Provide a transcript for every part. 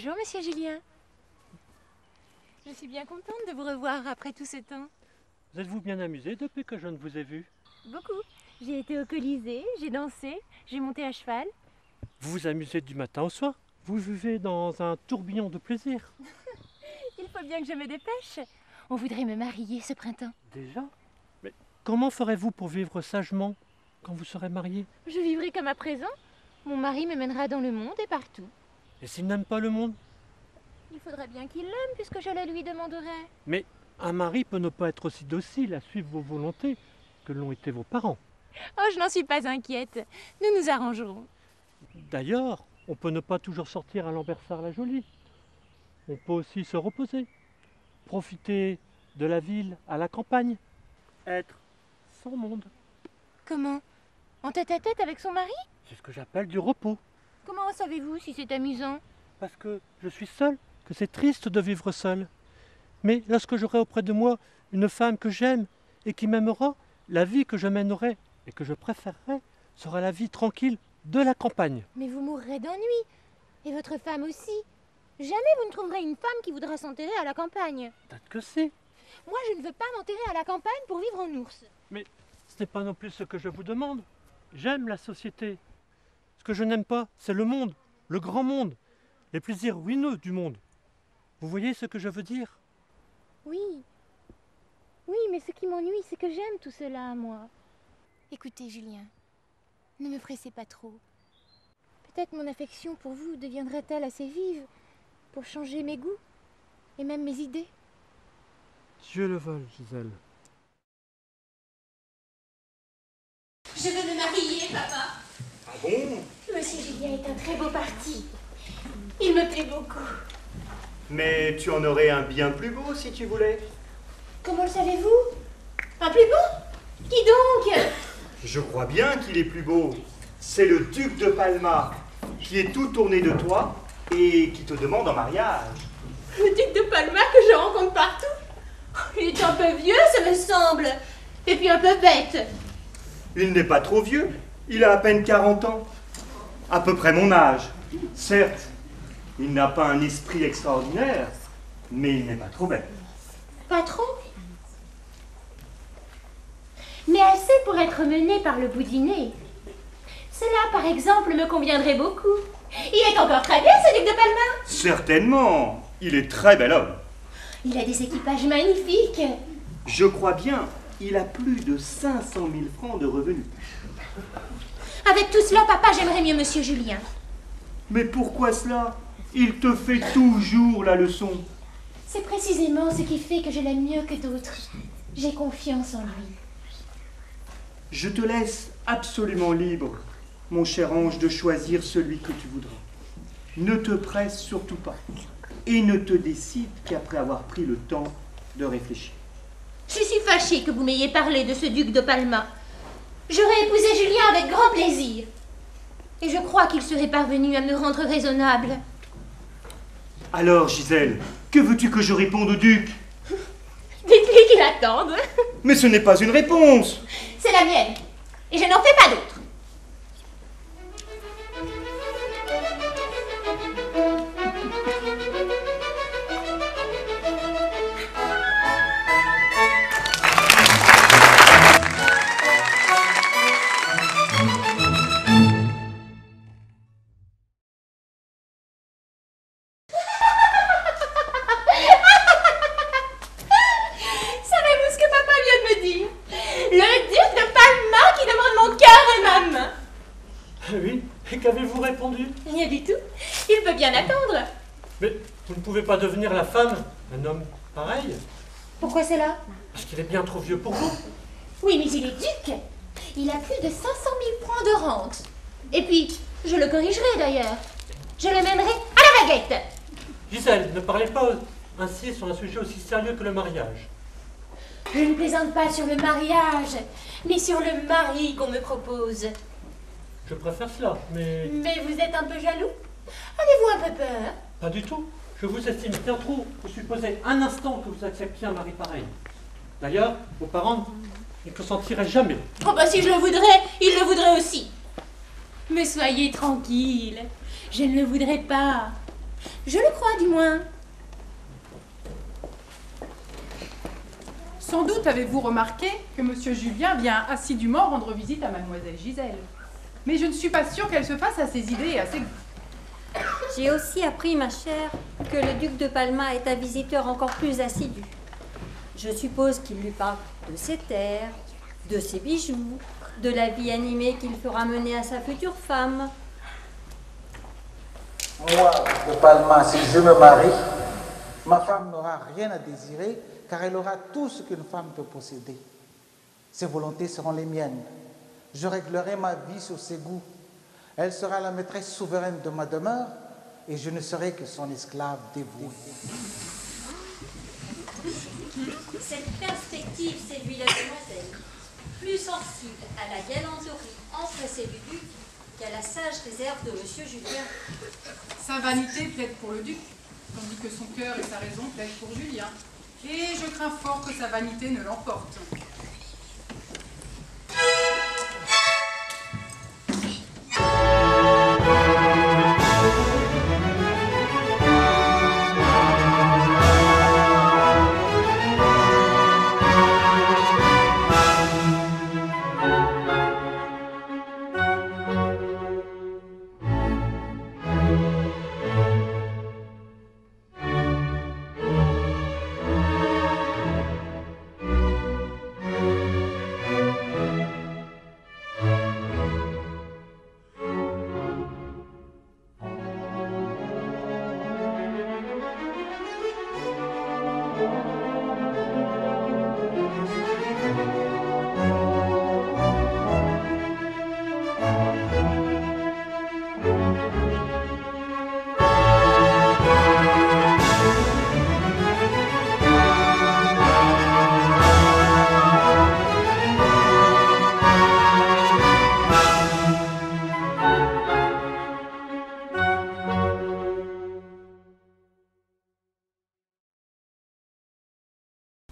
Bonjour, monsieur Julien. Je suis bien contente de vous revoir après tout ce temps. Vous êtes-vous bien amusé depuis que je ne vous ai vu? Beaucoup. J'ai été au Colisée, j'ai dansé, j'ai monté à cheval. Vous vous amusez du matin au soir? Vous vivez dans un tourbillon de plaisir. Il faut bien que je me dépêche. On voudrait me marier ce printemps. Déjà? Mais comment ferez-vous pour vivre sagement quand vous serez marié? Je vivrai comme à présent. Mon mari me mènera dans le monde et partout. Et s'il n'aime pas le monde? Il faudrait bien qu'il l'aime puisque je le lui demanderai. Mais un mari peut ne pas être aussi docile à suivre vos volontés que l'ont été vos parents. Oh, je n'en suis pas inquiète. Nous nous arrangerons. D'ailleurs, on peut ne pas toujours sortir à Lambersart-la-Jolie. On peut aussi se reposer, profiter de la ville à la campagne, être sans monde. Comment? En tête-à-tête avec son mari? C'est ce que j'appelle du repos. Comment savez-vous si c'est amusant? Parce que je suis seul, que c'est triste de vivre seul. Mais lorsque j'aurai auprès de moi une femme que j'aime et qui m'aimera, la vie que je mènerai et que je préférerai sera la vie tranquille de la campagne. Mais vous mourrez d'ennui. Et votre femme aussi. Jamais vous ne trouverez une femme qui voudra s'enterrer à la campagne. Peut-être que si. Moi, je ne veux pas m'enterrer à la campagne pour vivre en ours. Mais ce n'est pas non plus ce que je vous demande. J'aime la société. Ce que je n'aime pas, c'est le monde, le grand monde, les plaisirs ruineux du monde. Vous voyez ce que je veux dire? Oui. Oui, mais ce qui m'ennuie, c'est que j'aime tout cela, moi. Écoutez, Julien, ne me pressez pas trop. Peut-être mon affection pour vous deviendrait-elle assez vive pour changer mes goûts et même mes idées. Dieu le veuille, Gisèle. Je veux me marier, papa. Ah bon? Monsieur Julien est un très beau parti. Il me plaît beaucoup. Mais tu en aurais un bien plus beau si tu voulais. Comment le savez-vous? Un plus beau? Qui donc? Je crois bien qu'il est plus beau. C'est le duc de Palma, qui est tout tourné de toi et qui te demande en mariage. Le duc de Palma que je rencontre partout? Il est un peu vieux, ça me semble. Et puis un peu bête. Il n'est pas trop vieux, il a à peine 40 ans. À peu près mon âge. Certes, il n'a pas un esprit extraordinaire, mais il n'est pas trop bête. Pas trop? Mais assez pour être menée par le bout du nez. Cela, par exemple, me conviendrait beaucoup. Il est encore très bien, ce duc de Palma. Certainement, il est très bel homme. Il a des équipages magnifiques. Je crois bien, il a plus de 500 000 francs de revenus. Avec tout cela, papa, j'aimerais mieux monsieur Julien. Mais pourquoi cela? Il te fait toujours la leçon. C'est précisément ce qui fait que je l'aime mieux que d'autres. J'ai confiance en lui. Je te laisse absolument libre, mon cher ange, de choisir celui que tu voudras. Ne te presse surtout pas et ne te décide qu'après avoir pris le temps de réfléchir. Je suis fâchée que vous m'ayez parlé de ce duc de Palma. J'aurais épousé Julien avec grand plaisir. Et je crois qu'il serait parvenu à me rendre raisonnable. Alors, Gisèle, que veux-tu que je réponde au duc? Dites-lui qu'il attende. Mais ce n'est pas une réponse. C'est la mienne. Et je n'en fais pas d'autre. Savez-vous ce que papa vient de me dire? Le duc de Palma qui demande mon cœur et ma main. Oui, et qu'avez-vous répondu? Rien du tout. Il peut bien attendre. Mais vous ne pouvez pas devenir la femme d'un homme pareil, Pourquoi cela? parce qu'il est bien trop vieux pour vous. Oui, mais il est duc. Il a plus de 500 000 francs de rente. Et puis, je le corrigerai d'ailleurs. Je le mènerai à la baguette. Gisèle, ne parlez pas ainsi sur un sujet aussi sérieux que le mariage. Je ne plaisante pas sur le mariage, mais sur le mari qu'on me propose. Je préfère cela, mais Mais vous êtes un peu jaloux? Avez-vous un peu peur? pas du tout. Je vous estime bien trop pour supposer un instant que vous acceptiez un mari pareil. D'ailleurs, vos parents ne consentiraient jamais. Oh bah si je le voudrais, il le voudrait aussi. Mais soyez tranquille, je ne le voudrais pas. Je le crois, du moins. Sans doute avez-vous remarqué que Monsieur Julien vient assidûment rendre visite à Mademoiselle Gisèle. Mais je ne suis pas sûre qu'elle se fasse à ses idées et à ses goûts. J'ai aussi appris, ma chère, que le duc de Palma est un visiteur encore plus assidu. Je suppose qu'il lui parle de ses terres, de ses bijoux, de la vie animée qu'il fera mener à sa future femme. Moi, de Palma, si je me marie, ma femme n'aura rien à désirer car elle aura tout ce qu'une femme peut posséder. Ses volontés seront les miennes. Je réglerai ma vie sur ses goûts. Elle sera la maîtresse souveraine de ma demeure et je ne serai que son esclave dévoué. Cette perspective séduit la demoiselle, plus sensible à la galanterie empressée du duc qu'à la sage réserve de Monsieur Julien. Sa vanité plaide pour le duc, tandis que son cœur et sa raison plaident pour Julien. Et je crains fort que sa vanité ne l'emporte.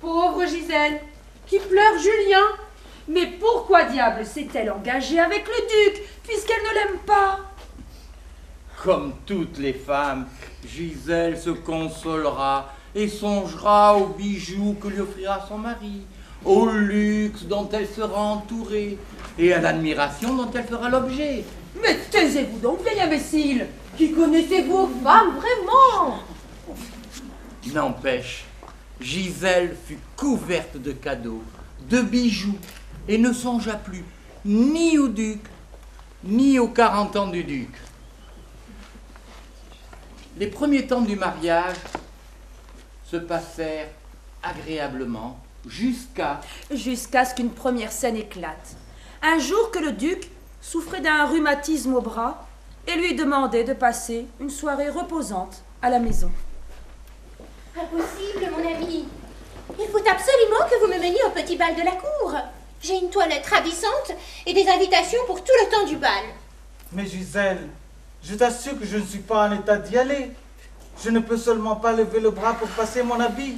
Pauvre Gisèle, qui pleure Julien. Mais pourquoi diable s'est-elle engagée avec le duc, puisqu'elle ne l'aime pas? Comme toutes les femmes, Gisèle se consolera et songera aux bijoux que lui offrira son mari, au luxe dont elle sera entourée et à l'admiration dont elle fera l'objet. Mais taisez-vous donc, vieil imbécile. Qui connaissez-vous aux femmes, vraiment? N'empêche, Gisèle fut couverte de cadeaux, de bijoux, et ne songea plus ni au duc, ni aux 40 ans du duc. Les premiers temps du mariage se passèrent agréablement jusqu'à ce qu'une première scène éclate. Un jour que le duc souffrait d'un rhumatisme au bras et lui demandait de passer une soirée reposante à la maison. Impossible, mon ami. Il faut absolument que vous me meniez au petit bal de la cour. J'ai une toilette ravissante et des invitations pour tout le temps du bal. Mais Gisèle, je t'assure que je ne suis pas en état d'y aller. Je ne peux seulement pas lever le bras pour passer mon habit.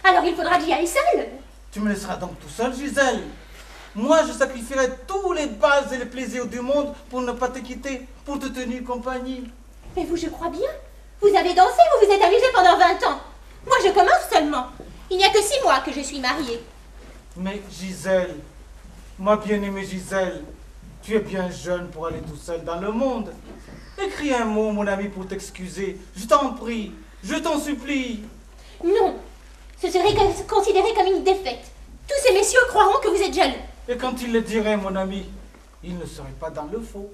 Alors il faudra que j'y aille seule. Tu me laisseras donc tout seul, Gisèle. Moi, je sacrifierai tous les bals et les plaisirs du monde pour ne pas te quitter, pour te tenir compagnie. Mais vous, je crois bien. Vous avez dansé, vous vous êtes amusé pendant 20 ans. Moi, je commence seulement. Il n'y a que 6 mois que je suis mariée. Mais Gisèle, ma bien-aimée Gisèle, tu es bien jeune pour aller tout seul dans le monde. Écris un mot, mon ami, pour t'excuser. Je t'en prie, je t'en supplie. Non, ce serait considéré comme une défaite. Tous ces messieurs croiront que vous êtes jaloux. Et quand ils le diraient, mon ami, ils ne seraient pas dans le faux.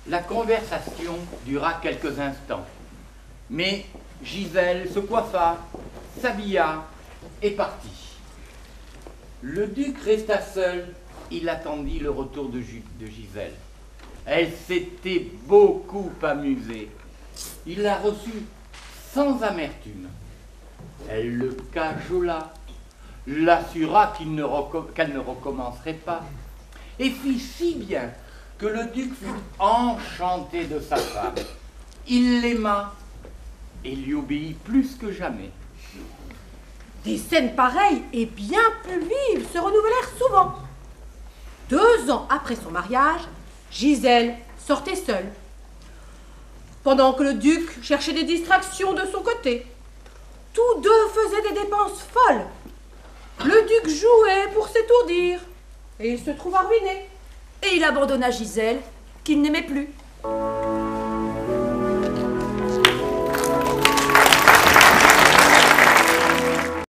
La conversation dura quelques instants, mais Gisèle se coiffa, s'habilla et partit. Le duc resta seul, il attendit le retour de Gisèle. Elle s'était beaucoup amusée. Il la reçut sans amertume. Elle le cajola, l'assura qu'elle ne recommencerait pas, et fit si bien que le duc fut enchanté de sa femme. Il l'aima et lui obéit plus que jamais. Des scènes pareilles et bien plus vives se renouvelèrent souvent. 2 ans après son mariage, Gisèle sortait seule. pendant que le duc cherchait des distractions de son côté. Tous deux faisaient des dépenses folles. Le duc jouait pour s'étourdir, et il se trouva ruiné. Et il abandonna Gisèle, qu'il n'aimait plus.